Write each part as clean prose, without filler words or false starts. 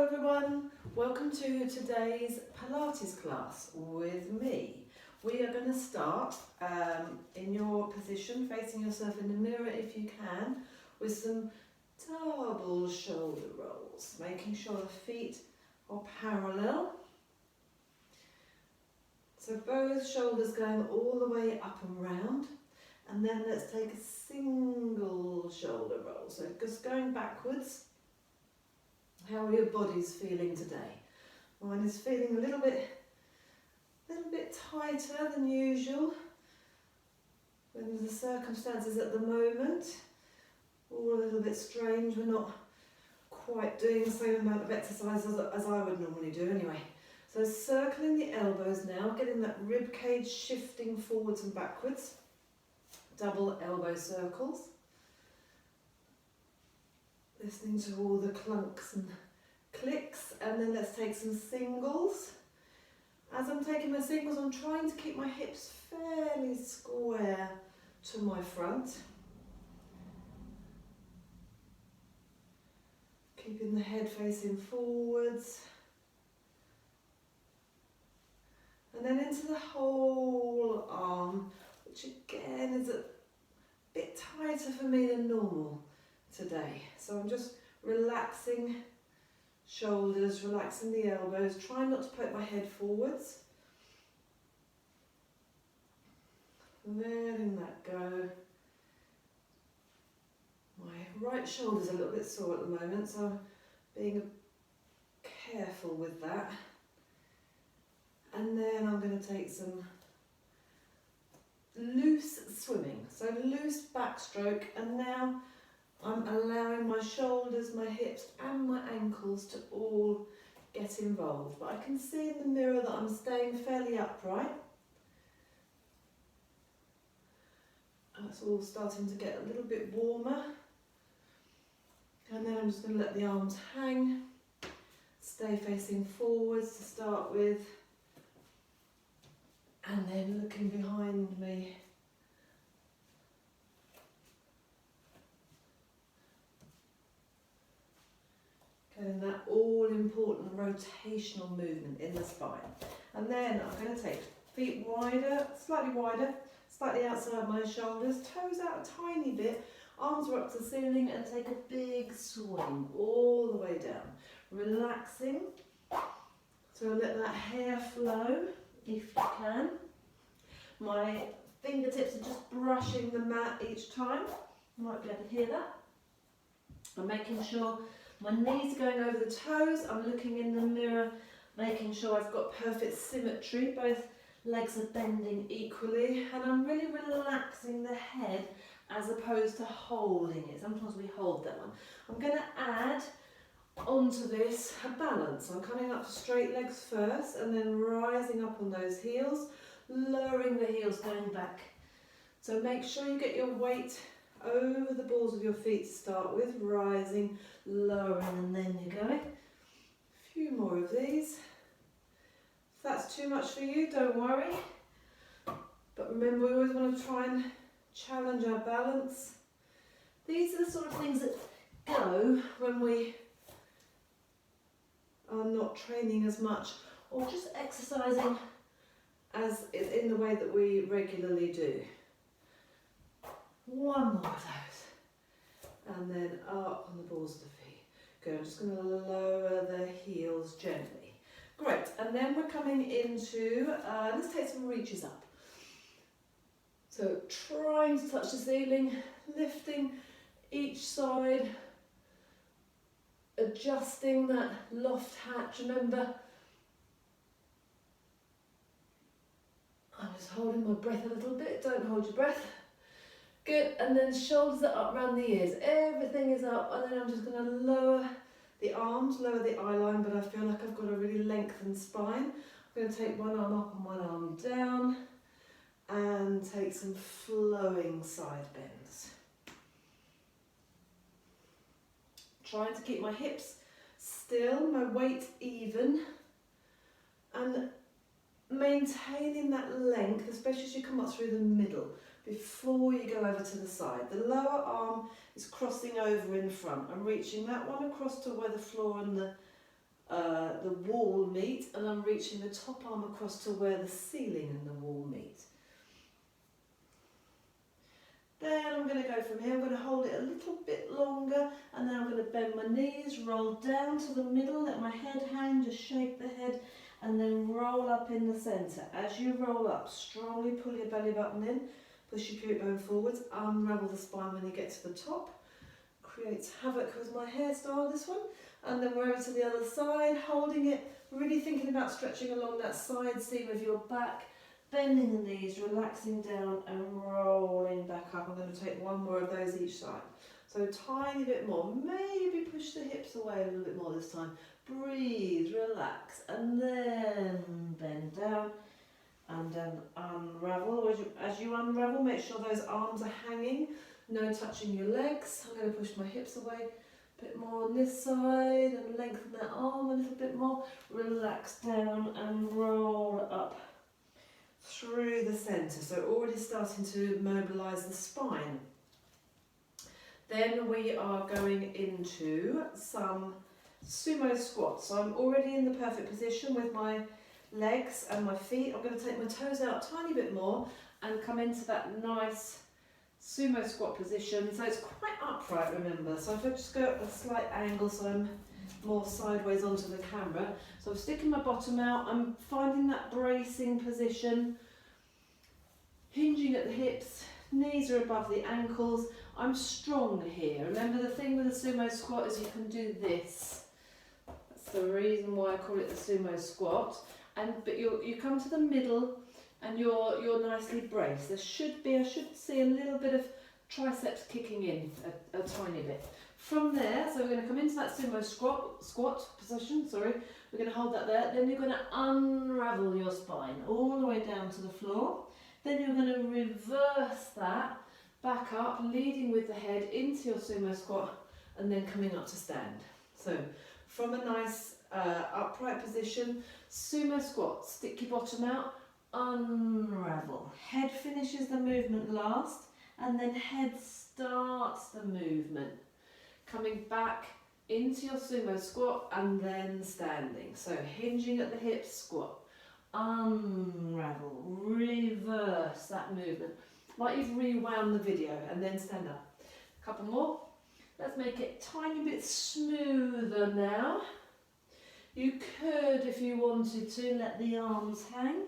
Hello everyone, welcome to today's Pilates class with me. We are going to start in your position, facing yourself in the mirror if you can, with some double shoulder rolls, making sure the feet are parallel. So both shoulders going all the way up and round, and then let's take a single shoulder roll, so just going backwards. How are your bodies feeling today? Mine is feeling a little bit tighter than usual. When the circumstances at the moment, all a little bit strange. We're not quite doing the same amount of exercise as I would normally do anyway. So circling the elbows now, getting that rib cage shifting forwards and backwards. Double elbow circles. Listening to all the clunks and clicks, and then let's take some singles. As I'm taking my singles, I'm trying to keep my hips fairly square to my front. Keeping the head facing forwards. And then into the whole arm, which again is a bit tighter for me than normal today. So I'm just relaxing shoulders, relaxing the elbows, trying not to poke my head forwards. Letting that go. My right shoulder's a little bit sore at the moment, so I'm being careful with that. And then I'm going to take some loose swimming, so loose backstroke, and now I'm allowing my shoulders, my hips and my ankles to all get involved. But I can see in the mirror that I'm staying fairly upright. That's all starting to get a little bit warmer. And then I'm just going to let the arms hang, stay facing forwards to start with, and then looking behind me. Getting that all-important rotational movement in the spine. And then I'm going to take feet wider, slightly outside my shoulders, toes out a tiny bit, arms are up to the ceiling, and take a big swing all the way down. Relaxing, so let that hair flow if you can. My fingertips are just brushing the mat each time. You might be able to hear that. I'm making sure my knees are going over the toes. I'm looking in the mirror, making sure I've got perfect symmetry. Both legs are bending equally, and I'm really relaxing the head as opposed to holding it. Sometimes we hold that one. I'm going to add onto this a balance. I'm coming up to straight legs first, and then rising up on those heels, lowering the heels, going back. So make sure you get your weight over the balls of your feet to start with, rising, lowering, and then you're going. A few more of these. If that's too much for you, don't worry. But remember, we always want to try and challenge our balance. These are the sort of things that go when we are not training as much, or just exercising as in the way that we regularly do. One more of those, and then up on the balls of the feet. Good, I'm just going to lower the heels gently. Great, and then we're coming into, let's take some reaches up. So trying to touch the ceiling, lifting each side, adjusting that loft hatch. Remember, I'm just holding my breath a little bit, don't hold your breath. Good, and then shoulders are up around the ears, everything is up, and then I'm just going to lower the arms, lower the eye line, but I feel like I've got a really lengthened spine. I'm going to take one arm up and one arm down, and take some flowing side bends. Trying to keep my hips still, my weight even, and maintaining that length, especially as you come up through the middle, before you go over to the side. The lower arm is crossing over in front. I'm reaching that one across to where the floor and the the wall meet, and I'm reaching the top arm across to where the ceiling and the wall meet. Then I'm going to go from here, I'm going to hold it a little bit longer, and then I'm going to bend my knees, roll down to the middle, let my head hang, just shake the head, and then roll up in the centre. As you roll up, strongly pull your belly button in, push your pubic bone forwards, unravel the spine when you get to the top. Creates havoc with my hairstyle, this one. And then we're over to the other side, holding it, really thinking about stretching along that side seam of your back, bending the knees, relaxing down and rolling back up. I'm going to take one more of those each side. So a tiny bit more, maybe push the hips away a little bit more this time. Breathe, relax, and then bend down and then unravel. As you unravel, make sure those arms are hanging, no touching your legs. I'm going to push my hips away a bit more on this side and lengthen that arm a little bit more. Relax down and roll up through the centre. So already starting to mobilise the spine. Then we are going into some sumo squats. So I'm already in the perfect position with my legs and my feet. I'm going to take my toes out a tiny bit more and come into that nice sumo squat position. So it's quite upright, remember. So if I just go at a slight angle so I'm more sideways onto the camera. So I'm sticking my bottom out, I'm finding that bracing position, hinging at the hips, knees are above the ankles. I'm strong here. Remember, the thing with the sumo squat is you can do this. That's the reason why I call it the sumo squat. But you come to the middle and you're nicely braced. I should see a little bit of triceps kicking in a tiny bit. From there, so we're going to come into that sumo squat position, sorry. We're going to hold that there. Then you're going to unravel your spine all the way down to the floor. Then you're going to reverse that back up, leading with the head into your sumo squat and then coming up to stand. So from a nice upright position, sumo squat, stick your bottom out, unravel. Head finishes the movement last and then head starts the movement. Coming back into your sumo squat and then standing. So hinging at the hips, squat. Unravel, reverse that movement, like you've rewound the video, and then stand up. A couple more. Let's make it a tiny bit smoother now. You could, if you wanted to, let the arms hang,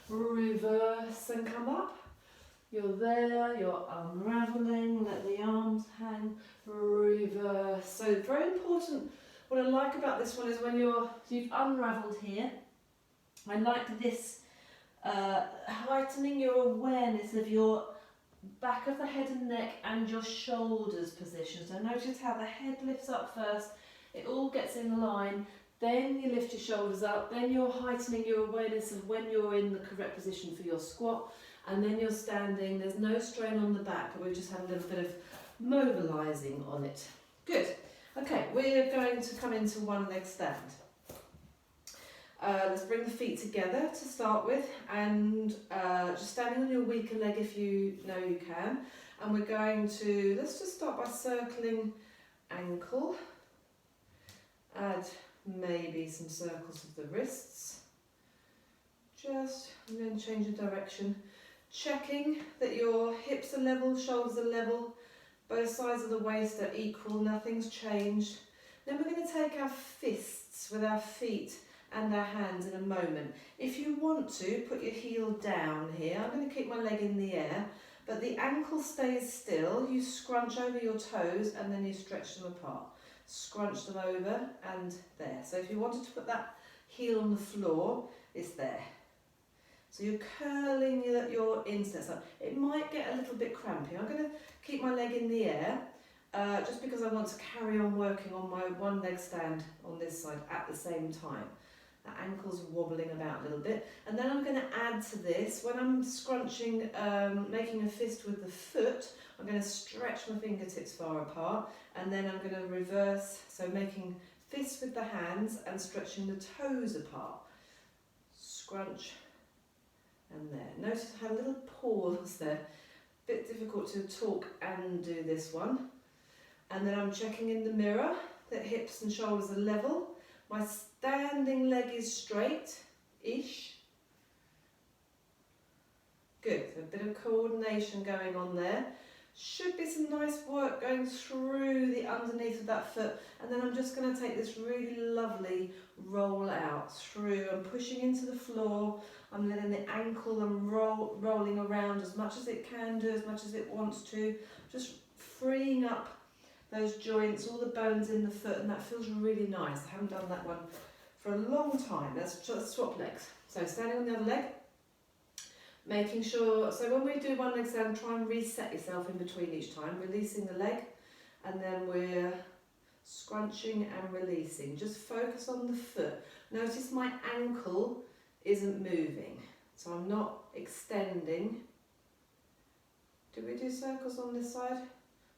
reverse and come up. You're there, you're unravelling, let the arms hang, reverse. So very important. What I like about this one is when you've unravelled here, I like this heightening your awareness of your back of the head and neck and your shoulders position. So notice how the head lifts up first, it all gets in line, then you lift your shoulders up, then you're heightening your awareness of when you're in the correct position for your squat, and then you're standing. There's no strain on the back, but we just have a little bit of mobilising on it. Good. Okay, we're going to come into one leg stand. Let's bring the feet together to start with, and just standing on your weaker leg if you know you can. And we're going to, let's just start by circling ankle. Add maybe some circles of the wrists. And then change the direction. Checking that your hips are level, shoulders are level, both sides of the waist are equal, nothing's changed. Then we're going to take our fists with our feet and our hands in a moment. If you want to, put your heel down here. I'm going to keep my leg in the air, but the ankle stays still. You scrunch over your toes and then you stretch them apart. Scrunch them over and there. So if you wanted to put that heel on the floor, it's there. So you're curling your insteps up. It might get a little bit crampy. I'm going to keep my leg in the air just because I want to carry on working on my one leg stand on this side at the same time. The ankle's wobbling about a little bit. And then I'm going to add to this, when I'm scrunching, making a fist with the foot, I'm going to stretch my fingertips far apart, and then I'm going to reverse, so making fists with the hands and stretching the toes apart. Scrunch. And there. Notice I had a little pause there. Bit difficult to talk and do this one. And then I'm checking in the mirror that hips and shoulders are level. My standing leg is straight-ish. Good, so a bit of coordination going on there. Should be some nice work going through the underneath of that foot, and then I'm just going to take this really lovely roll out through. I'm pushing into the floor. I'm letting the ankle and rolling around as much as it can do, as much as it wants to, just freeing up those joints, all the bones in the foot, and that feels really nice. I haven't done that one for a long time. Let's just swap legs. So standing on the other leg. Making sure, so when we do one leg stand, try and reset yourself in between each time, releasing the leg, and then we're scrunching and releasing. Just focus on the foot. Notice my ankle isn't moving, so I'm not extending. Did we do circles on this side?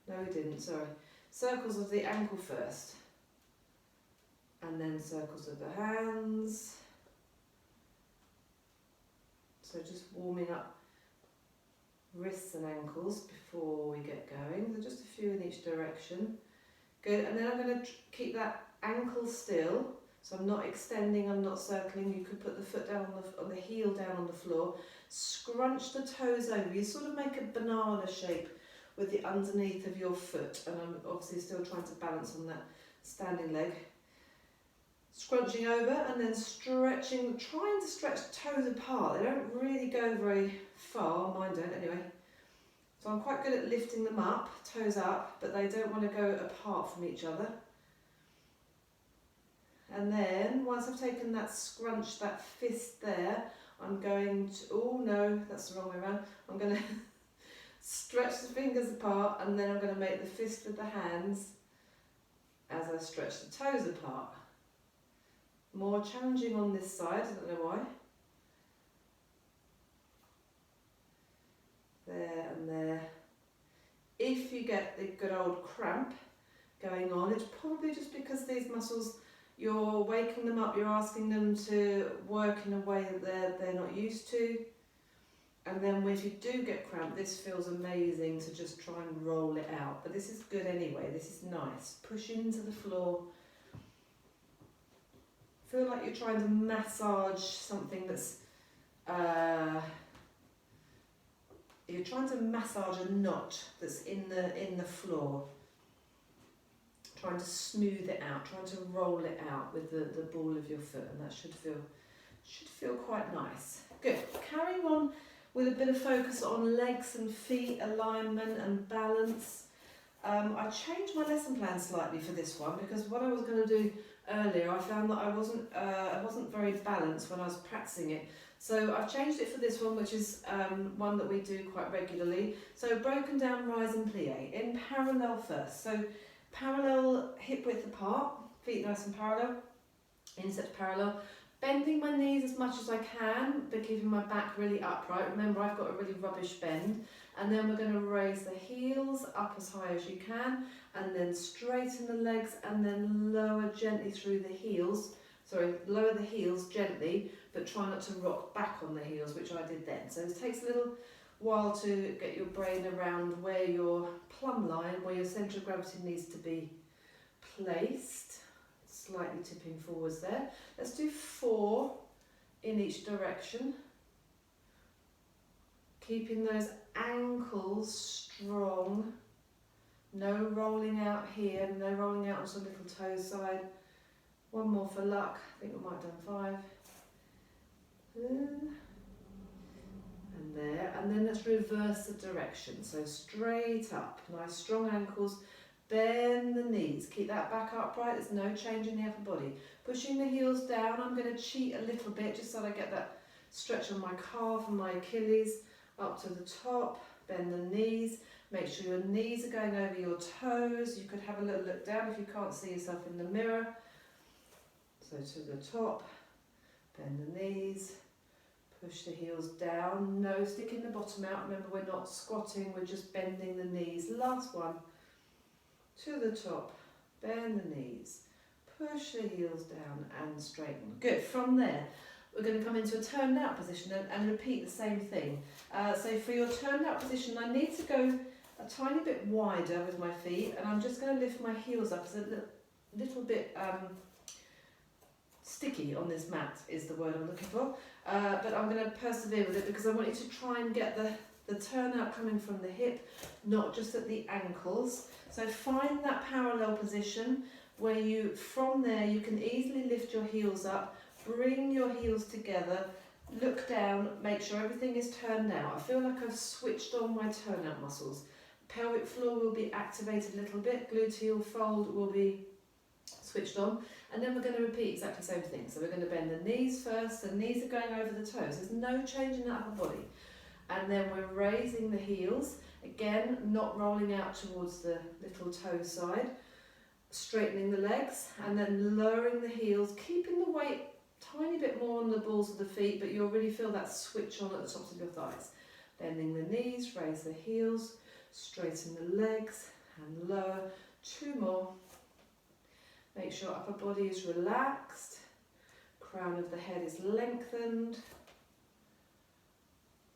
No, we didn't, sorry. Circles of the ankle first, and then circles of the hands. So just warming up wrists and ankles before we get going. So just a few in each direction. Good, and then I'm going to keep that ankle still. So I'm not extending, I'm not circling. You could put the foot down on the heel down on the floor. Scrunch the toes over. You sort of make a banana shape with the underneath of your foot. And I'm obviously still trying to balance on that standing leg. Scrunching over and then stretching, trying to stretch toes apart. They don't really go very far, mine don't anyway. So I'm quite good at lifting them up, toes up, but they don't want to go apart from each other. And then once I've taken that scrunch, that fist there, I'm going to, oh no, that's the wrong way around. I'm going to stretch the fingers apart, and then I'm going to make the fist with the hands as I stretch the toes apart. More challenging on this side, I don't know why. There and there. If you get the good old cramp going on, it's probably just because these muscles, you're waking them up, you're asking them to work in a way that they're not used to. And then if you do get cramp, this feels amazing to just try and roll it out. But this is good anyway, this is nice. Push into the floor. Feel like you're trying to massage something that's, you're trying to massage a knot that's in the floor. Trying to smooth it out, trying to roll it out with the ball of your foot, and that should feel quite nice. Good. Carrying on with a bit of focus on legs and feet, alignment and balance. I changed my lesson plan slightly for this one because what I was going to do earlier, I found that I wasn't very balanced when I was practicing it. So I've changed it for this one, which is one that we do quite regularly. So broken down rise and plie in parallel first. So parallel hip width apart, feet nice and parallel, inset parallel. Bending my knees as much as I can, but keeping my back really upright. Remember, I've got a really rubbish bend. And then we're going to raise the heels up as high as you can, and then straighten the legs, and then lower gently through the heels. Sorry, lower the heels gently, but try not to rock back on the heels, which I did then. So it takes a little while to get your brain around where your plumb line, where your centre of gravity needs to be placed. Slightly tipping forwards there. Let's do 4 in each direction. Keeping those ankles strong. No rolling out here, no rolling out onto the little toe side. One more for luck. I think we might have done 5. And there. And then let's reverse the direction. So straight up. Nice strong ankles. Bend the knees, keep that back upright, there's no change in the upper body. Pushing the heels down, I'm going to cheat a little bit just so I get that stretch on my calf and my Achilles. Up to the top, bend the knees, make sure your knees are going over your toes. You could have a little look down if you can't see yourself in the mirror. So to the top, bend the knees, push the heels down, no sticking the bottom out. Remember, we're not squatting, we're just bending the knees. Last one. To the top, bend the knees, push the heels down and straighten. Good, from there we're going to come into a turned out position and repeat the same thing. So for your turned out position, I need to go a tiny bit wider with my feet, and I'm just going to lift my heels up as a little bit sticky on this mat is the word I'm looking for. But I'm going to persevere with it because I want you to try and get the turnout coming from the hip, not just at the ankles. So find that parallel position where you, from there, you can easily lift your heels up, bring your heels together, look down, make sure everything is turned out. I feel like I've switched on my turnout muscles. Pelvic floor will be activated a little bit, gluteal fold will be switched on, and then we're going to repeat exactly the same thing. So we're going to bend the knees first, the knees are going over the toes, there's no change in that upper body. And then we're raising the heels, again, not rolling out towards the little toe side, straightening the legs, and then lowering the heels, keeping the weight tiny bit more on the balls of the feet, but you'll really feel that switch on at the tops of your thighs. Bending the knees, raise the heels, straighten the legs, and lower. 2 more. Make sure upper body is relaxed, crown of the head is lengthened,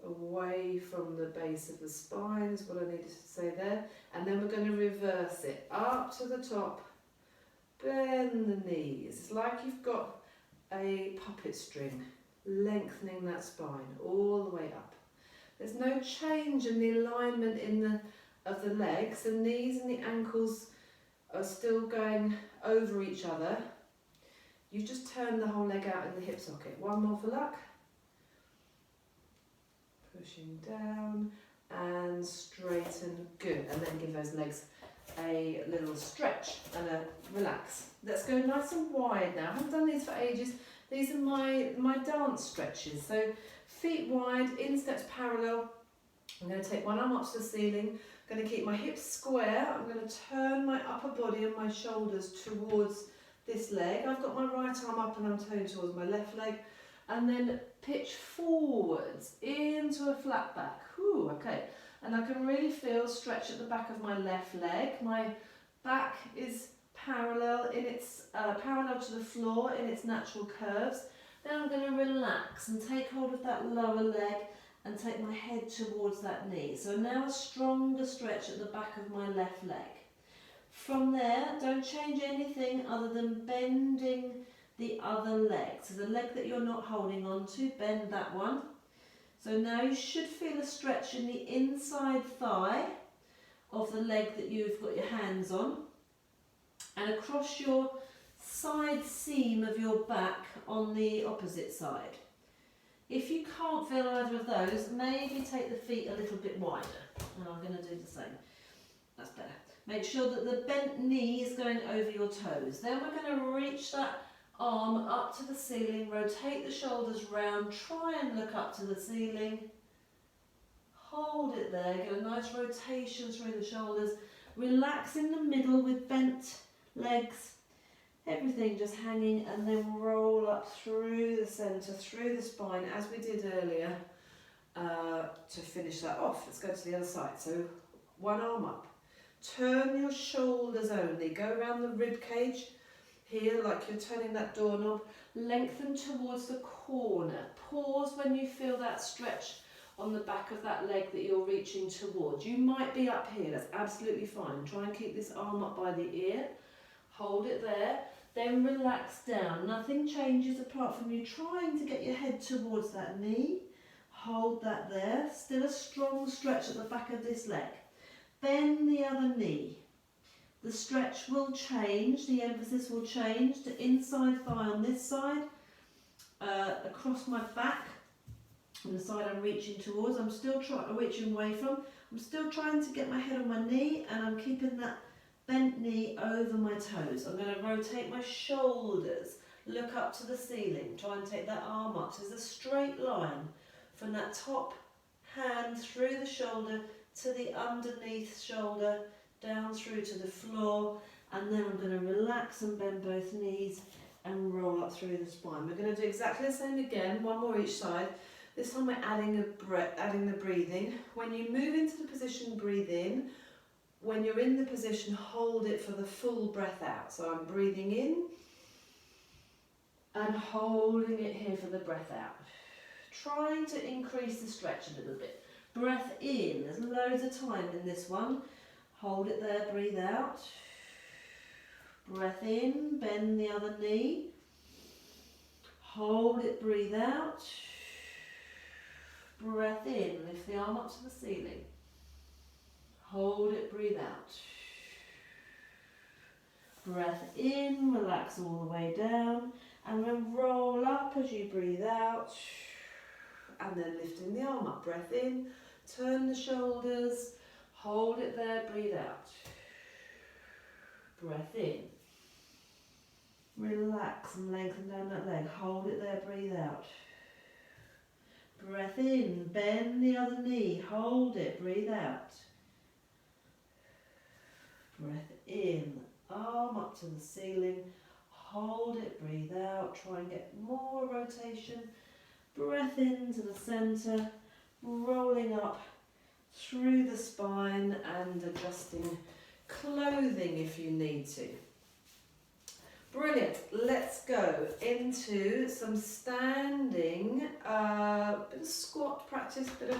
away from the base of the spine is what I needed to say there. And then we're going to reverse it, up to the top, bend the knees. It's like you've got a puppet string, lengthening that spine all the way up. There's no change in the alignment of the legs. The knees and the ankles are still going over each other. You just turn the whole leg out in the hip socket. 1 more for luck. Pushing down and straighten, good. And then give those legs a little stretch and a relax. Let's go nice and wide now. I haven't done these for ages. These are my dance stretches. So feet wide, insteps parallel. I'm going to take one arm up to the ceiling. I'm going to keep my hips square. I'm going to turn my upper body and my shoulders towards this leg. I've got my right arm up and I'm turning towards my left leg. And then pitch forwards into a flat back. Whew, okay. And I can really feel stretch at the back of my left leg. My back is parallel to the floor in its natural curves. Then I'm going to relax and take hold of that lower leg and take my head towards that knee. So now a stronger stretch at the back of my left leg. From there, don't change anything other than bending the other leg. So the leg that you're not holding on to, bend that one. So now you should feel a stretch in the inside thigh of the leg that you've got your hands on, and across your side seam of your back on the opposite side. If you can't feel either of those, maybe take the feet a little bit wider, and I'm going to do the same. That's better. Make sure that the bent knee is going over your toes. Then we're going to reach that arm up to the ceiling, rotate the shoulders round, try and look up to the ceiling. Hold it there, get a nice rotation through the shoulders. Relax in the middle with bent legs. Everything just hanging, and then roll up through the centre, through the spine, as we did earlier, to finish that off. Let's go to the other side. So one arm up. Turn your shoulders only. Go around the rib cage here like you're turning that doorknob. Lengthen towards the corner. Pause when you feel that stretch on the back of that leg that you're reaching towards. You might be up here. That's absolutely fine. Try and keep this arm up by the ear. Hold it there. Then relax down. Nothing changes apart from you trying to get your head towards that knee. Hold that there. Still a strong stretch at the back of this leg. Bend the other knee. The stretch will change, the emphasis will change to inside thigh on this side, across my back, on the side I'm reaching towards. I'm still reaching away from. I'm still trying to get my head on my knee, and I'm keeping that bent knee over my toes. I'm going to rotate my shoulders, look up to the ceiling, try and take that arm up. So there's a straight line from that top hand through the shoulder to the underneath shoulder, down through to the floor, and then I'm going to relax and bend both knees and roll up through the spine. We're going to do exactly the same again, one more each side. This time we're adding the breathing. When you move into the position, breathe in. When you're in the position, hold it for the full breath out. So I'm breathing in and holding it here for the breath out. Trying to increase the stretch a little bit. Breath in, there's loads of time in this one. Hold it there, breathe out. Breath in, bend the other knee. hold it, breathe out. Breath in, lift the arm up to the ceiling. Hold it, breathe out. Breath in, relax all the way down, and then roll up as you breathe out. And then lifting the arm up, breath in, turn the shoulders, hold it there, breathe out. Breath in. Relax and lengthen down that leg, hold it there, breathe out. Breath in, bend the other knee, hold it, breathe out. Breath in, arm up to the ceiling, hold it, breathe out, try and get more rotation. Breath into the centre, rolling up through the spine and adjusting clothing if you need to. Brilliant. Let's go into some standing, bit of squat practice, bit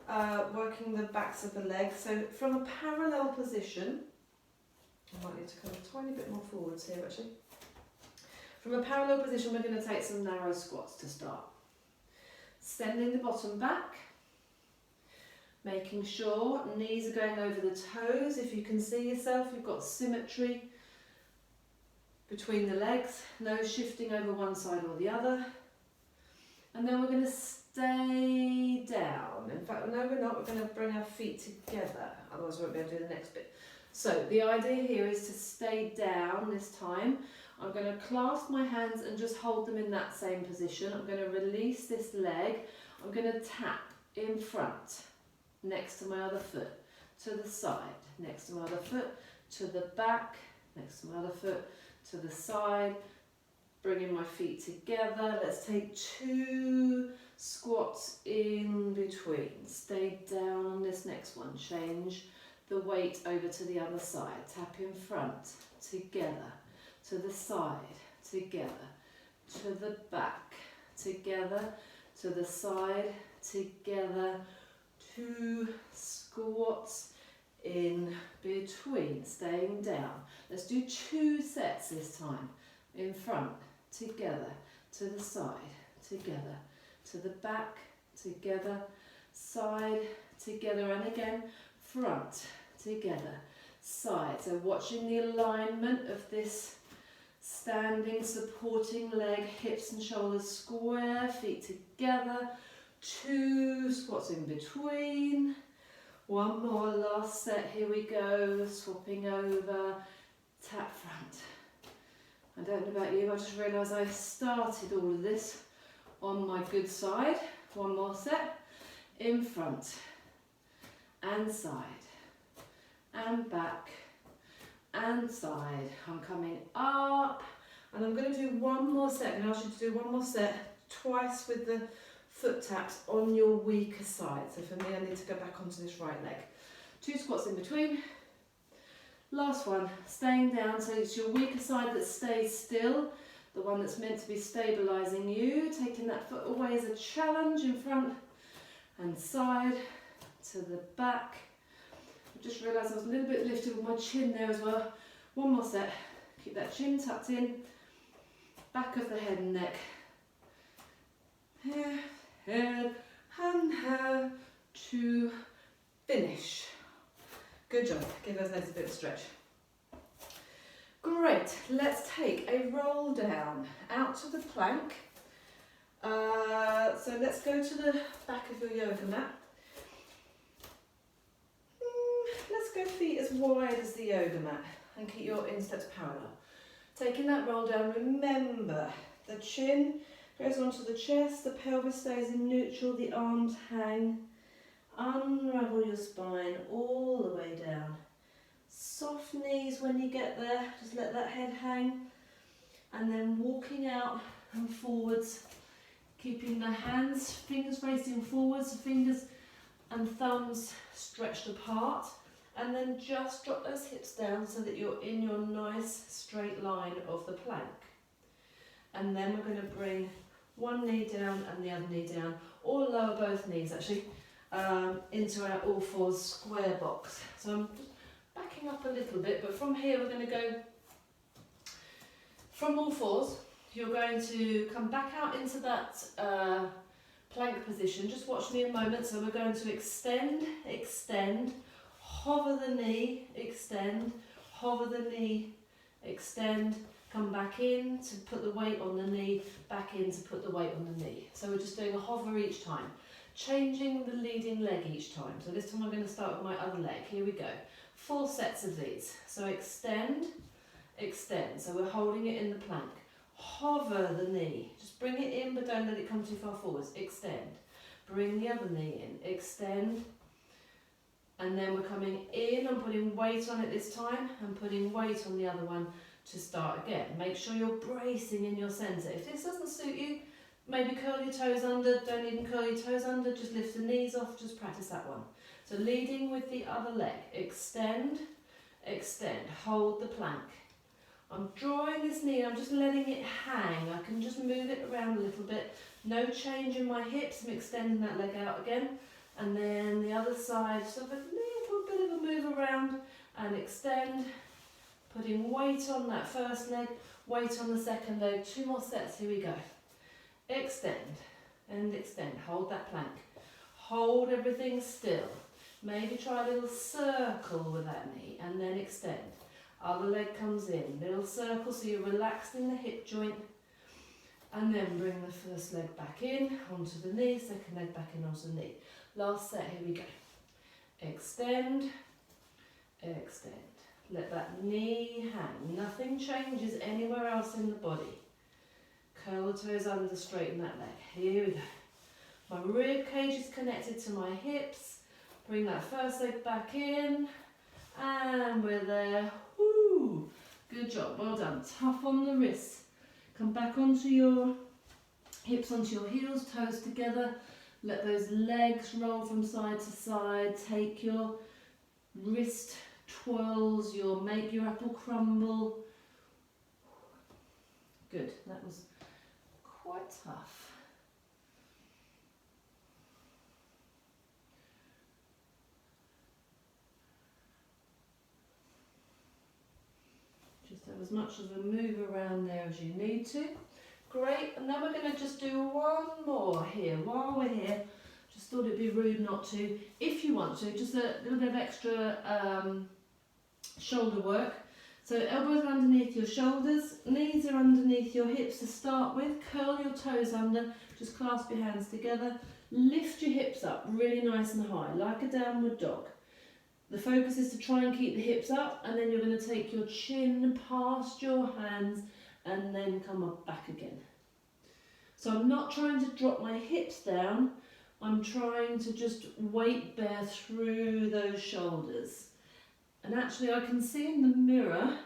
of working the backs of the legs. So from a parallel position, I might need to come a tiny bit more forwards here actually. From a parallel position, we're going to take some narrow squats to start. Sending the bottom back, making sure knees are going over the toes. If you can see yourself, you've got symmetry between the legs, no shifting over one side or the other. And then we're going to stay down. In fact, no we're not, we're going to bring our feet together, otherwise we won't be able to do the next bit. So the idea here is to stay down this time. I'm going to clasp my hands and just hold them in that same position. I'm going to release this leg. I'm going to tap in front, next to my other foot, to the side, next to my other foot, to the back, next to my other foot, to the side, bringing my feet together. Let's take 2 squats in between. Stay down on this next one. Change the weight over to the other side. Tap in front, together, to the side, together, to the back, together, to the side, together. 2 squats in between, staying down. Let's do 2 sets this time. In front, together, to the side, together, to the back, together, side, together, and again, front, together, side. So watching the alignment of this standing, supporting leg, hips and shoulders square, feet together, 2 squats in between. 1 more, last set, here we go, swapping over, tap front. I don't know about you, I just realised I started all of this on my good side. 1 more set, in front, and side, and back, and side. I'm coming up, and I'm going to do 1 more set. I'm going to ask you to do 1 more set, twice with the foot taps on your weaker side. So for me, I need to go back onto this right leg. 2 squats in between. Last one, staying down, so it's your weaker side that stays still, the one that's meant to be stabilising you. Taking that foot away as a challenge, in front and side, to the back. I just realised I was a little bit lifted with my chin there as well. 1 more set, keep that chin tucked in, back of the head and neck. Here, head and hair to finish. Good job, give those legs a bit of stretch. Great, let's take a roll down out to the plank. So let's go to the back of your yoga mat. Let's go feet as wide as the yoga mat and keep your insteps parallel. Taking that roll down, remember the chin goes onto the chest, the pelvis stays in neutral, the arms hang. Unravel your spine all the way down. Soft knees when you get there, just let that head hang. And then walking out and forwards, keeping the hands, fingers facing forwards, fingers and thumbs stretched apart. And then just drop those hips down so that you're in your nice straight line of the plank. And then we're going to bring 1 knee down and the other knee down, or lower both knees actually, into our all fours square box. So I'm just backing up a little bit, but from here we're going to go from all fours. you're going to come back out into that plank position. Just watch me a moment. So we're going to extend, extend, hover the knee, extend, hover the knee, extend, come back in to put the weight on the knee, back in to put the weight on the knee. So we're just doing a hover each time, changing the leading leg each time. So this time I'm going to start with my other leg. Here we go. 4 sets of these. So extend, extend. So we're holding it in the plank. Hover the knee. Just bring it in, but don't let it come too far forwards. Extend. Bring the other knee in. Extend. And then we're coming in and putting weight on it this time and putting weight on the other one to start again. Make sure you're bracing in your centre. If this doesn't suit you, maybe curl your toes under. Don't even curl your toes under. Just lift the knees off. Just practice that one. So leading with the other leg. Extend, extend. Hold the plank. I'm drawing this knee. I'm just letting it hang. I can just move it around a little bit. No change in my hips. I'm extending that leg out again. And then the other side. So a little bit of a move around and extend. Putting weight on that first leg, weight on the second leg. 2 more sets, here we go. Extend and extend, hold that plank. Hold everything still. Maybe try a little circle with that knee and then extend. Other leg comes in, little circle so you're relaxed in the hip joint. And then bring the first leg back in, onto the knee, second leg back in onto the knee. Last set, here we go. Extend, extend. Let that knee hang. Nothing changes anywhere else in the body. Curl the toes under, straighten that leg. Here we go. My rib cage is connected to my hips. Bring that first leg back in. And we're there. Woo! Good job, well done. Tough on the wrists. Come back onto your hips, onto your heels, toes together. Let those legs roll from side to side. Take your wrist twirls, you'll make your apple crumble. Good, that was quite tough. Just have as much of a move around there as you need to. Great, and then we're going to just do one more here. While we're here, just thought it'd be rude not to. If you want to, just a little bit of extra shoulder work. So elbows are underneath your shoulders, knees are underneath your hips to start with. Curl your toes under, just clasp your hands together. Lift your hips up really nice and high, like a downward dog. The focus is to try and keep the hips up, and then you're going to take your chin past your hands and then come up back again. So I'm not trying to drop my hips down, I'm trying to just weight bear through those shoulders. And actually I can see in the mirror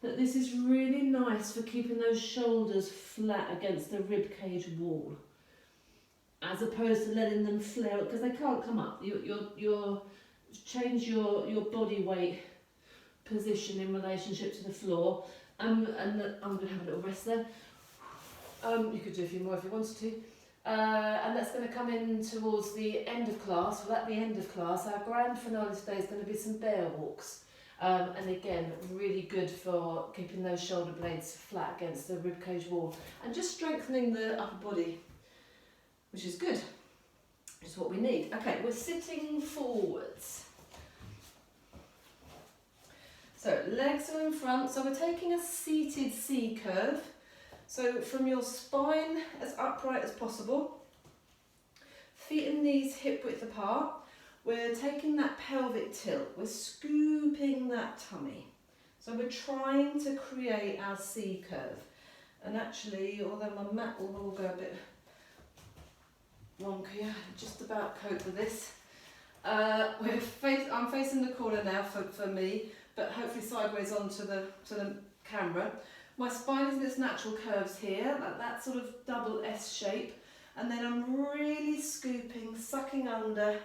that this is really nice for keeping those shoulders flat against the rib cage wall, as opposed to letting them flare up, because they can't come up. You're change your body weight position in relationship to the floor. I'm going to have a little rest there. You could do a few more if you wanted to. And that's going to come in towards the end of class. Well, at the end of class, our grand finale today is going to be some bear walks. And again, really good for keeping those shoulder blades flat against the ribcage wall and just strengthening the upper body, which is good, which is what we need. Okay, we're sitting forwards. So legs are in front, so we're taking a seated C curve. So from your spine as upright as possible, feet and knees hip width apart. We're taking that pelvic tilt, we're scooping that tummy. So we're trying to create our C curve. And actually, although my mat will all go a bit wonky, I just about cope with this. I'm facing the corner now for me, but hopefully sideways onto the camera. My spine is in its natural curves here, like that sort of double S shape. And then I'm really scooping, sucking under,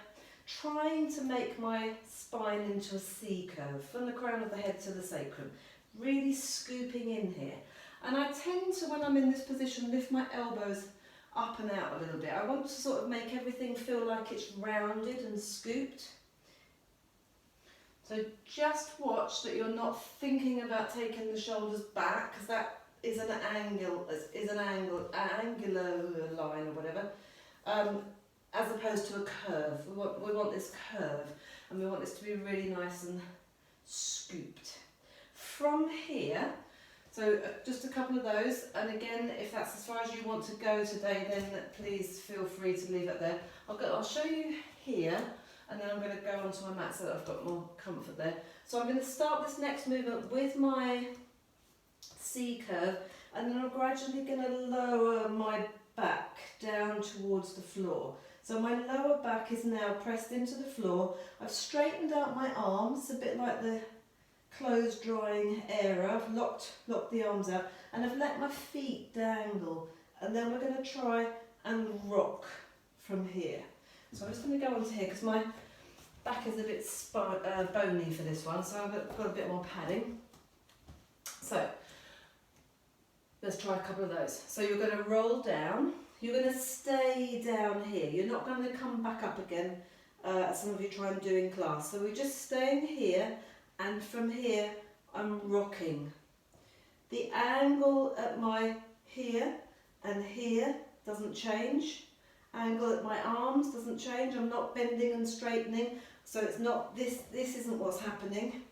trying to make my spine into a C curve from the crown of the head to the sacrum. Really scooping in here. And I tend to, when I'm in this position, lift my elbows up and out a little bit. I want to sort of make everything feel like it's rounded and scooped. So just watch that you're not thinking about taking the shoulders back, because that is an angular line or whatever, as opposed to a curve. We want this curve, and we want this to be really nice and scooped. From here, so just a couple of those, and again, if that's as far as you want to go today, then please feel free to leave it there. I'll show you here, and then I'm going to go onto my mat so that I've got more comfort there. So I'm going to start this next movement with my C curve, and then I'm gradually going to lower my back down towards the floor. So my lower back is now pressed into the floor. I've straightened out my arms, a bit like the clothes drying area. I've locked the arms out, and I've let my feet dangle, and then we're going to try and rock from here. So I'm just going to go onto here because my back is a bit bony for this one, so I've got a bit more padding. So let's try a couple of those. So you're going to roll down. You're going to stay down here. You're not going to come back up again, as some of you try and do in class. So we're just staying here, and from here I'm rocking. The angle at my here and here doesn't change. Angle at my arms doesn't change. I'm not bending and straightening, so it's not this isn't what's happening.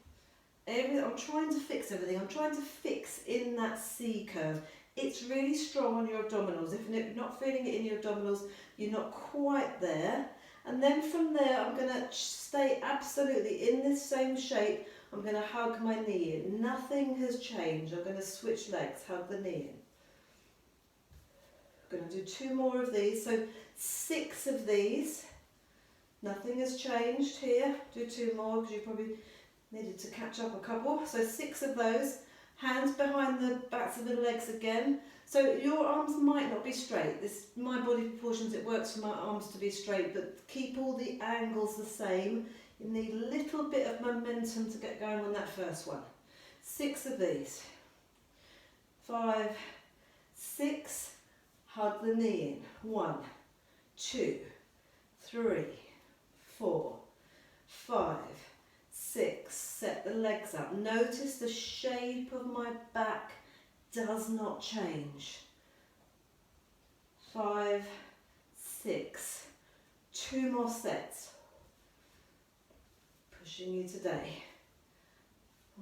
I'm trying to fix everything. I'm trying to fix in that C curve. It's really strong on your abdominals. If you're not feeling it in your abdominals, you're not quite there. And then from there, I'm going to stay absolutely in this same shape. I'm going to hug my knee in. Nothing has changed. I'm going to switch legs, hug the knee in. I'm going to do 2 more of these. So 6 of these. Nothing has changed here. Do 2 more because you probably needed to catch up a couple. So 6 of those. Hands behind the backs of the legs again. So your arms might not be straight. This my body proportions, it works for my arms to be straight, but keep all the angles the same. You need a little bit of momentum to get going on that first one. 6 of these. 5, 6. Hug the knee in. 1, 2, 3, 4, 5, 6. Set the legs up. Notice the shape of my back does not change. 5, 6. 2 more sets. Pushing you today.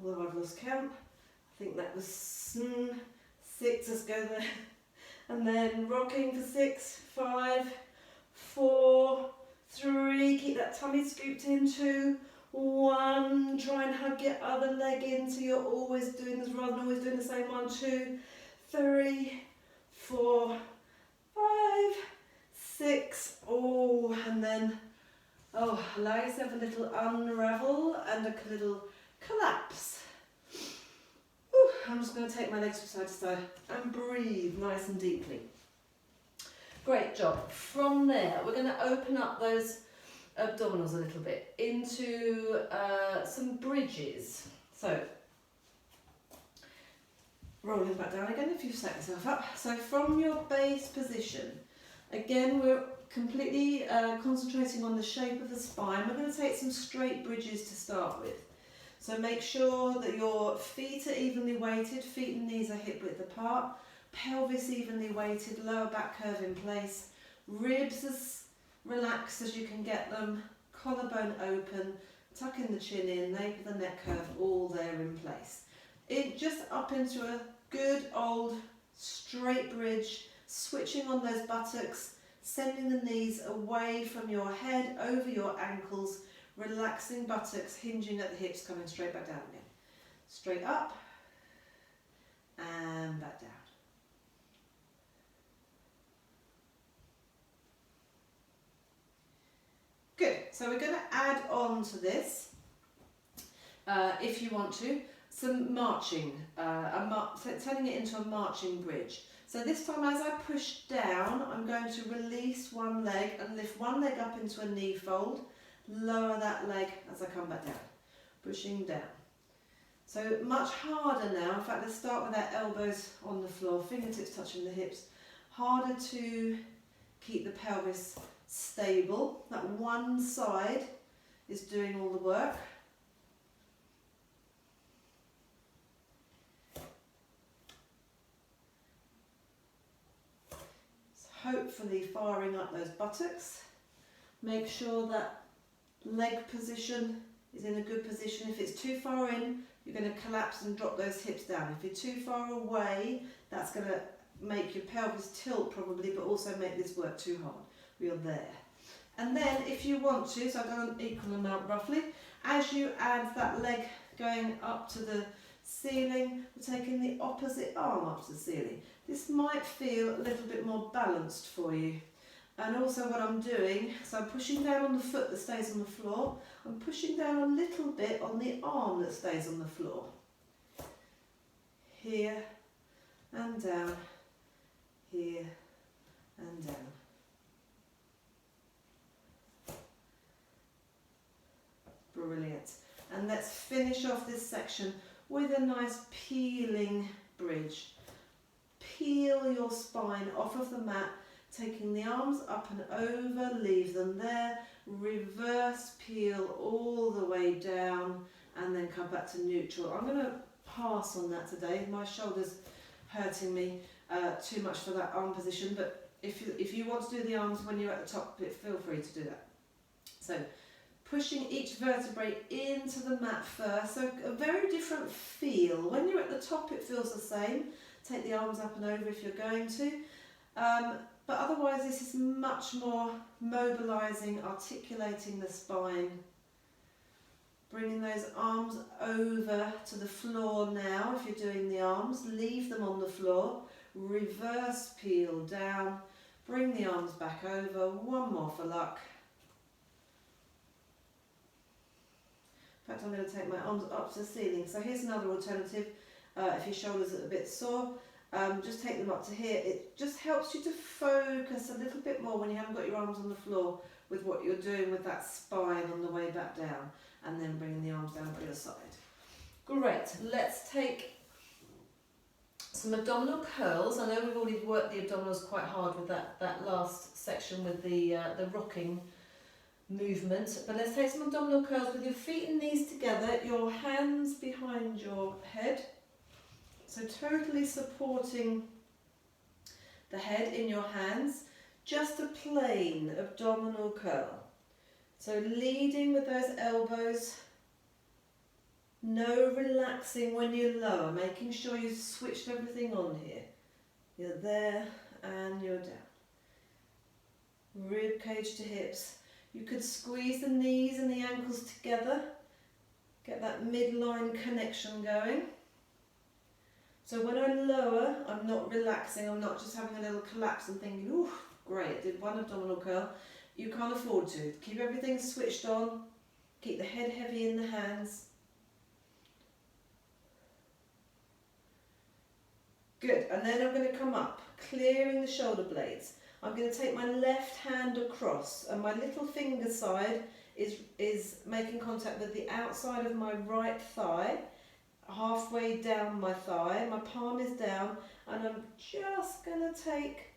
Although I've lost count. I think that was 6. Let's go there. And then rocking for 6, 5, 4, 3. Keep that tummy scooped in. 2, 1, try and hug your other leg in so you're always doing this rather than always doing the same one. 2, 3, 4, 5, 6. Oh, and then allow yourself a little unravel and a little collapse. Whew, I'm just going to take my legs from side to side and breathe nice and deeply. Great job. From there, we're going to open up those abdominals a little bit into some bridges. So rolling back down again if you've set yourself up. So from your base position, again we're completely concentrating on the shape of the spine. We're going to take some straight bridges to start with. So make sure that your feet are evenly weighted, feet and knees are hip width apart, pelvis evenly weighted, lower back curve in place, ribs as relaxed as you can get them, collarbone open, tucking the chin in, nape of the neck curve, all there in place. Just up into a good old straight bridge, switching on those buttocks, sending the knees away from your head, over your ankles, relaxing buttocks, hinging at the hips, coming straight back down again. Straight up and back down. Good, so we're going to add on to this, if you want to, some marching, turning it into a marching bridge. So this time as I push down, I'm going to release one leg and lift one leg up into a knee fold, lower that leg as I come back down, pushing down. So much harder now, in fact let's start with our elbows on the floor, fingertips touching the hips, harder to keep the pelvis stable. That one side is doing all the work. hopefully firing up those buttocks. Make sure that leg position is in a good position. If it's too far in, you're going to collapse and drop those hips down. If you're too far away, that's going to make your pelvis tilt probably, but also make this work too hard. You're there. And then if you want to, so I've done an equal amount roughly, as you add that leg going up to the ceiling, we're taking the opposite arm up to the ceiling. This might feel a little bit more balanced for you. And also what I'm doing, so I'm pushing down on the foot that stays on the floor, I'm pushing down a little bit on the arm that stays on the floor. Here and down, here and down. Brilliant. And let's finish off this section with a nice peeling bridge. Peel your spine off of the mat, taking the arms up and over, leave them there, reverse peel all the way down, and then come back to neutral. I'm going to pass on that today. My shoulder's hurting me too much for that arm position, but if you want to do the arms when you're at the top, feel free to do that. So, pushing each vertebrae into the mat first, so a very different feel. When you're at the top, it feels the same. Take the arms up and over if you're going to. But otherwise, this is much more mobilising, articulating the spine. Bringing those arms over to the floor now. If you're doing the arms, leave them on the floor. Reverse peel down. Bring the arms back over. One more for luck. In fact, I'm going to take my arms up to the ceiling. So here's another alternative. If your shoulders are a bit sore, just take them up to here. It just helps you to focus a little bit more when you haven't got your arms on the floor with what you're doing with that spine on the way back down, and then bringing the arms down to the side. Great. Let's take some abdominal curls. I know we've already worked the abdominals quite hard with that last section with the rocking movement, but let's take some abdominal curls with your feet and knees together, your hands behind your head, so totally supporting the head in your hands, just a plain abdominal curl. So leading with those elbows, no relaxing when you lower, making sure you've switched everything on here. You're there and you're down. Rib cage to hips. You could squeeze the knees and the ankles together, get that midline connection going. So when I lower, I'm not relaxing, I'm not just having a little collapse and thinking, ooh, great, did one abdominal curl. You can't afford to. Keep everything switched on, keep the head heavy in the hands. Good, and then I'm going to come up, clearing the shoulder blades. I'm going to take my left hand across, and my little finger side is making contact with the outside of my right thigh, halfway down my thigh. My palm is down, and I'm just going to take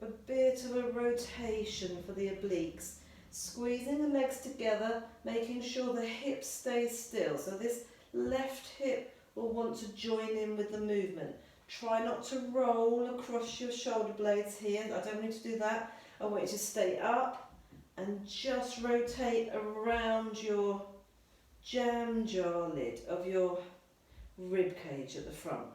a bit of a rotation for the obliques, squeezing the legs together, making sure the hips stay still. So this left hip will want to join in with the movement. Try not to roll across your shoulder blades here. I don't want you to do that. I want you to stay up and just rotate around your jam jar lid of your rib cage at the front.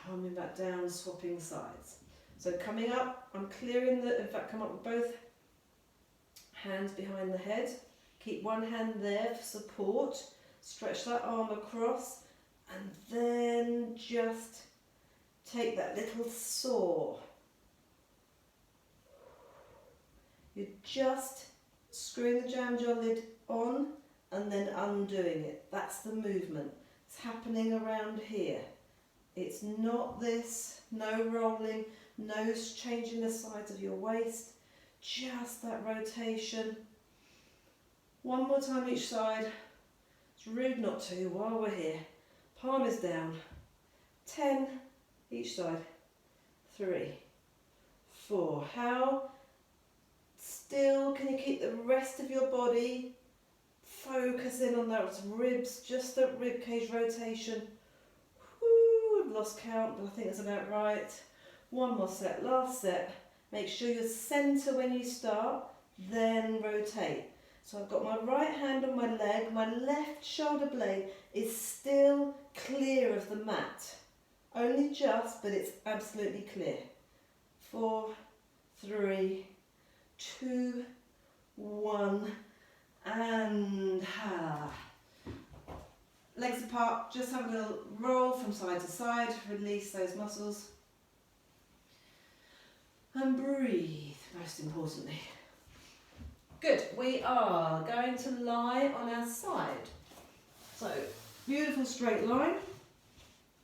Coming back down, swapping sides. So coming up, I'm clearing in fact, come up with both hands behind the head. Keep one hand there for support. Stretch that arm across. And then just take that little saw. You're just screwing the jam jar lid on and then undoing it. That's the movement. It's happening around here. It's not this, no rolling, no changing the sides of your waist, just that rotation. One more time each side. It's rude not to while we're here. Palm is down. 10 each side. 3, 4. How still can you keep the rest of your body focusing on those ribs, just that rib cage rotation? Woo, I've lost count, but I think it's about right. One more set, last set. Make sure you're centre when you start, then rotate. So I've got my right hand on my leg, my left shoulder blade is still clear of the mat. Only just, but it's absolutely clear. 4, 3, 2, 1, and legs apart, just have a little roll from side to side, release those muscles. And breathe, most importantly. Good, we are going to lie on our side. So, beautiful straight line,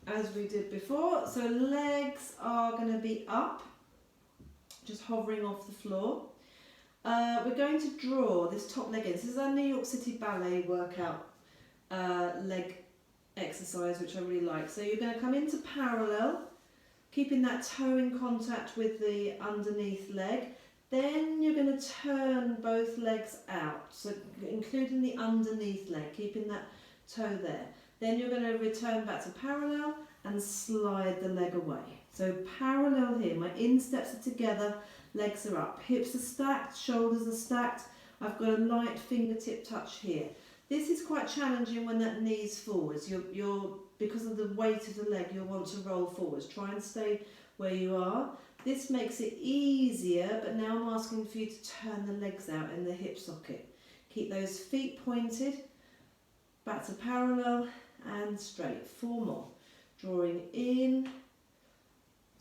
as we did before. So legs are going to be up, just hovering off the floor. We're going to draw this top leg in. This is our New York City Ballet workout leg exercise, which I really like. So you're going to come into parallel, keeping that toe in contact with the underneath leg. Then you're going to turn both legs out, so including the underneath leg, keeping that toe there. Then you're going to return back to parallel and slide the leg away. So parallel here, my insteps are together, legs are up, hips are stacked, shoulders are stacked. I've got a light fingertip touch here. This is quite challenging when that knee's forwards. Because of the weight of the leg, you'll want to roll forwards. Try and stay where you are. This makes it easier, but now I'm asking for you to turn the legs out in the hip socket. Keep those feet pointed, back to parallel and straight. 4 more. Drawing in,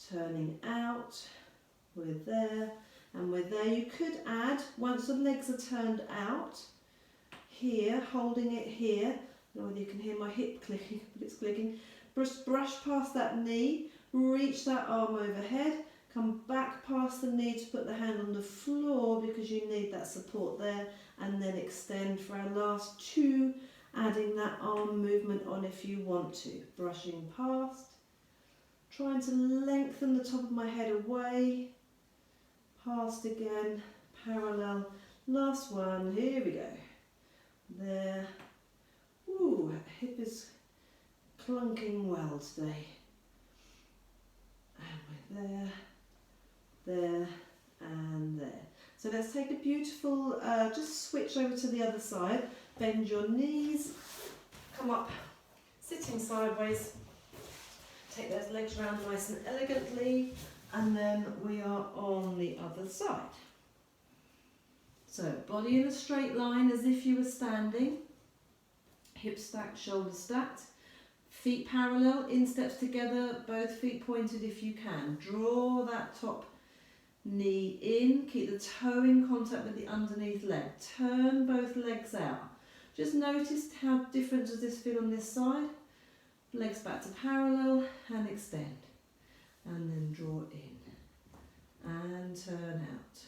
turning out, we're there, and we're there. You could add, once the legs are turned out, here, holding it here, I don't know whether you can hear my hip clicking, but it's clicking. Brush past that knee, reach that arm overhead, come back past the knee to put the hand on the floor because you need that support there, and then extend for our last 2, adding that arm movement on if you want to. Brushing past, trying to lengthen the top of my head away, past again, parallel, last one, here we go. There. Ooh, hip is clunking well today. And we're there, there, and there. So let's take a beautiful, just switch over to the other side. Bend your knees, come up, sitting sideways. Take those legs round nice and elegantly, and then we are on the other side. So, body in a straight line as if you were standing, hips stacked, shoulders stacked, feet parallel, insteps together, both feet pointed if you can. Draw that top knee in, keep the toe in contact with the underneath leg. Turn both legs out. Just notice how different does this feel on this side. Legs back to parallel and extend. And then draw in. And turn out.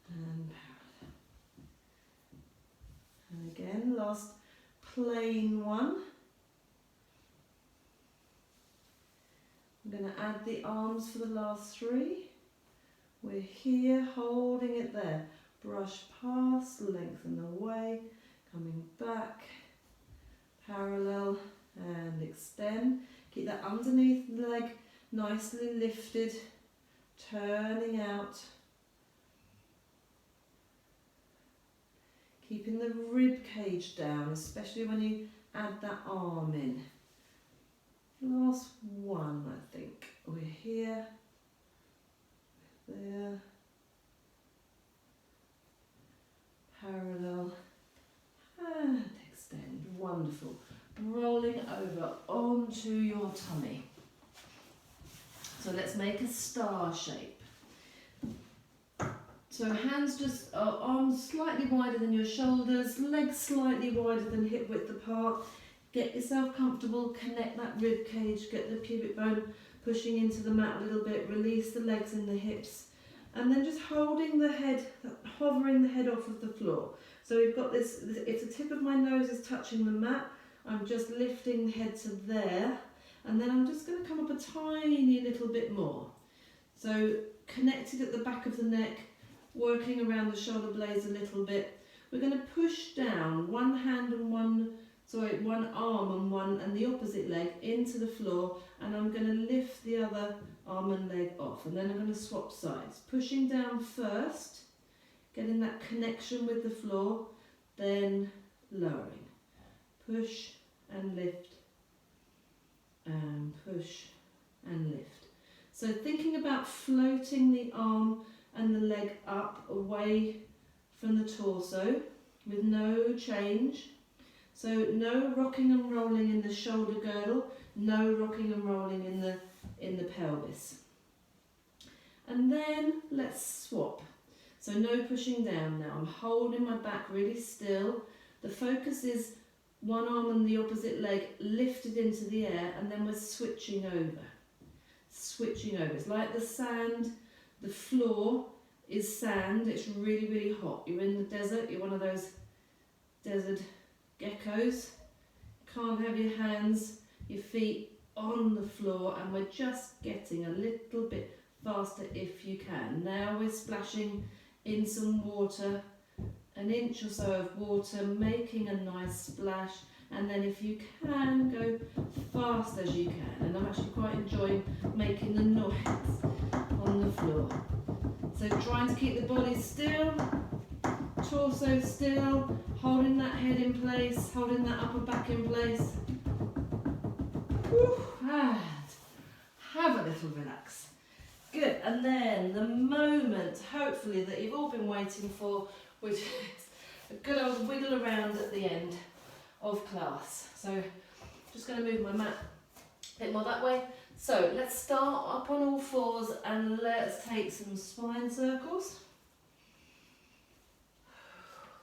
And parallel. And again, last plain one. I'm going to add the arms for the last 3. We're here, holding it there. Brush past, lengthen away, coming back, parallel and extend. Keep that underneath leg nicely lifted, turning out. Keeping the rib cage down, especially when you add that arm in. Last one, I think. We're here, there, parallel, and extend. Wonderful. Rolling over onto your tummy. So let's make a star shape. So hands just, arms slightly wider than your shoulders, legs slightly wider than hip width apart. Get yourself comfortable, connect that rib cage, get the pubic bone pushing into the mat a little bit, release the legs and the hips, and then just holding the head, hovering the head off of the floor. So we've got this, if the tip of my nose is touching the mat, I'm just lifting the head to there, and then I'm just going to come up a tiny little bit more. So connected at the back of the neck, working around the shoulder blades a little bit. We're going to push down one hand and one arm and the opposite leg into the floor, and I'm going to lift the other other arm and leg off. And then I'm going to swap sides. Pushing down first, getting that connection with the floor, then lowering. Push and lift, and push and lift. So thinking about floating the arm and the leg up away from the torso with no change. So no rocking and rolling in the shoulder girdle, no rocking and rolling in the pelvis. And then let's swap. So no pushing down now. I'm holding my back really still. The focus is one arm and the opposite leg lifted into the air, and then we're switching over. Switching over. It's like the sand, the floor is sand. It's really, really hot. You're in the desert. You're one of those desert geckos. Can't have your hands, your feet on the floor, and we're just getting a little bit faster if you can. Now we're splashing in some water, an inch or so of water, making a nice splash, and then if you can, go fast as you can. And I'm actually quite enjoying making the noise on the floor. So trying to keep the body still, torso still, holding that head in place, holding that upper back in place. And have a little relax. Good, and then the moment, hopefully, that you've all been waiting for, which is a good old wiggle around at the end of class. So just going to move my mat a bit more that way. So let's start up on all fours and let's take some spine circles.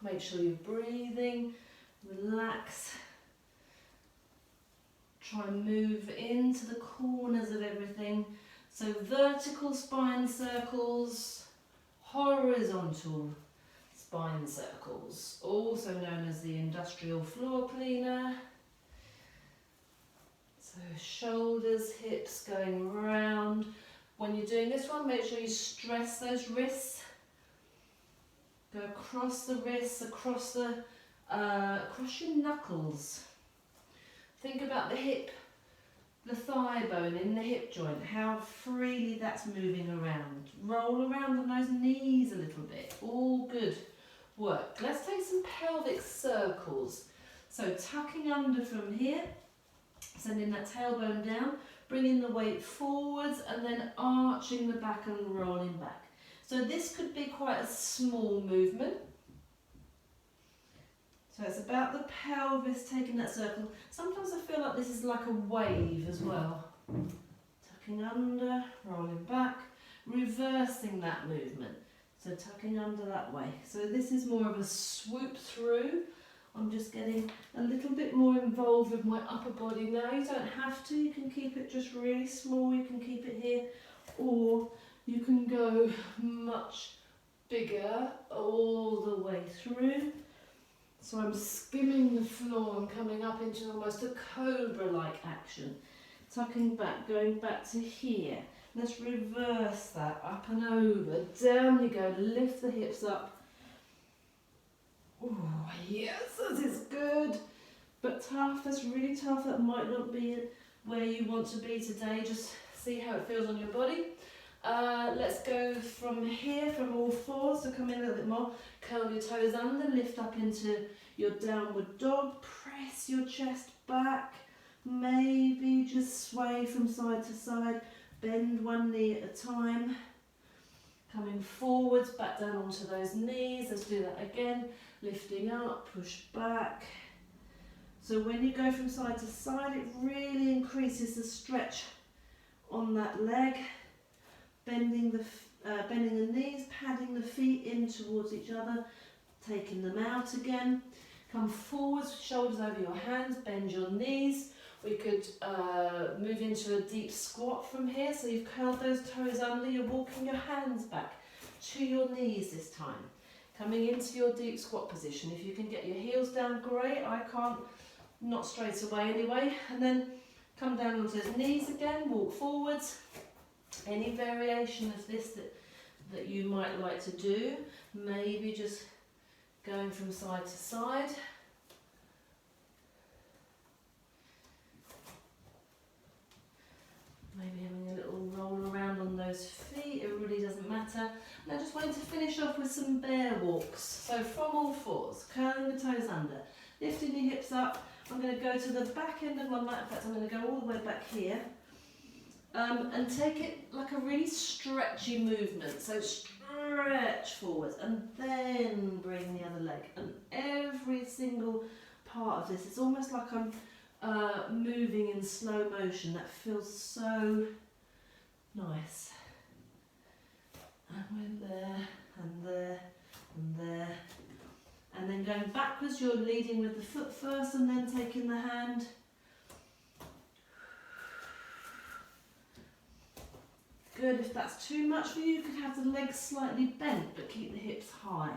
Make sure you're breathing, relax. Try and move into the corners of everything. So vertical spine circles, horizontal spine circles, also known as the industrial floor cleaner. So shoulders, hips going round. When you're doing this one, make sure you stress those wrists. Go across the wrists, across your knuckles. Think about the hip, the thigh bone in the hip joint, how freely that's moving around. Roll around on those knees a little bit. All good work. Let's take some pelvic circles. So tucking under from here, sending that tailbone down, bringing the weight forwards and then arching the back and rolling back. So this could be quite a small movement. So it's about the pelvis taking that circle. Sometimes I feel like this is like a wave as well. Tucking under, rolling back, reversing that movement. So tucking under that way. So this is more of a swoop through. I'm just getting a little bit more involved with my upper body now. You don't have to, you can keep it just really small, you can keep it here, or you can go much bigger all the way through. So I'm skimming the floor and coming up into almost a cobra-like action. Tucking back, going back to here. Let's reverse that, up and over, down you go, lift the hips up. Oh yes, this is good, but tough, that's really tough. That might not be where you want to be today, just see how it feels on your body. Let's go from here, from all fours, so come in a little bit more, curl your toes under, lift up into your downward dog, press your chest back, maybe just sway from side to side, bend one knee at a time, coming forwards, back down onto those knees. Let's do that again, lifting up, push back. So when you go from side to side, it really increases the stretch on that leg. Bending the knees, padding the feet in towards each other, taking them out again. Come forwards, shoulders over your hands, bend your knees. We could move into a deep squat from here. So you've curled those toes under, you're walking your hands back to your knees this time. Coming into your deep squat position. If you can get your heels down, great. I can't, not straight away anyway. And then come down onto those knees again, walk forwards. Any variation of this that you might like to do, maybe just going from side to side. Maybe having a little matter. And I just wanted to finish off with some bear walks. So from all fours, curling the toes under, lifting your hips up. I'm going to go to the back end of my mat. In fact, I'm going to go all the way back here. And take it like a really stretchy movement. So stretch forwards and then bring the other leg. And every single part of this, it's almost like I'm moving in slow motion. That feels so nice. And we're there, and there, and there. And then going backwards, you're leading with the foot first and then taking the hand. Good. If that's too much for you, you could have the legs slightly bent but keep the hips high.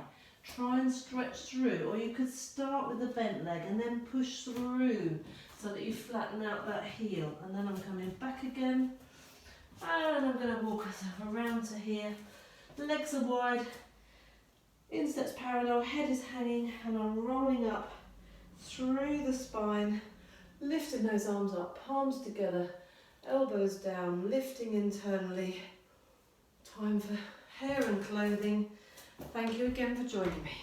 Try and stretch through, or you could start with the bent leg and then push through so that you flatten out that heel. And then I'm coming back again, and I'm going to walk myself around to here. The legs are wide, insteps parallel, head is hanging, and I'm rolling up through the spine, lifting those arms up, palms together, elbows down, lifting internally. Time for hair and clothing. Thank you again for joining me.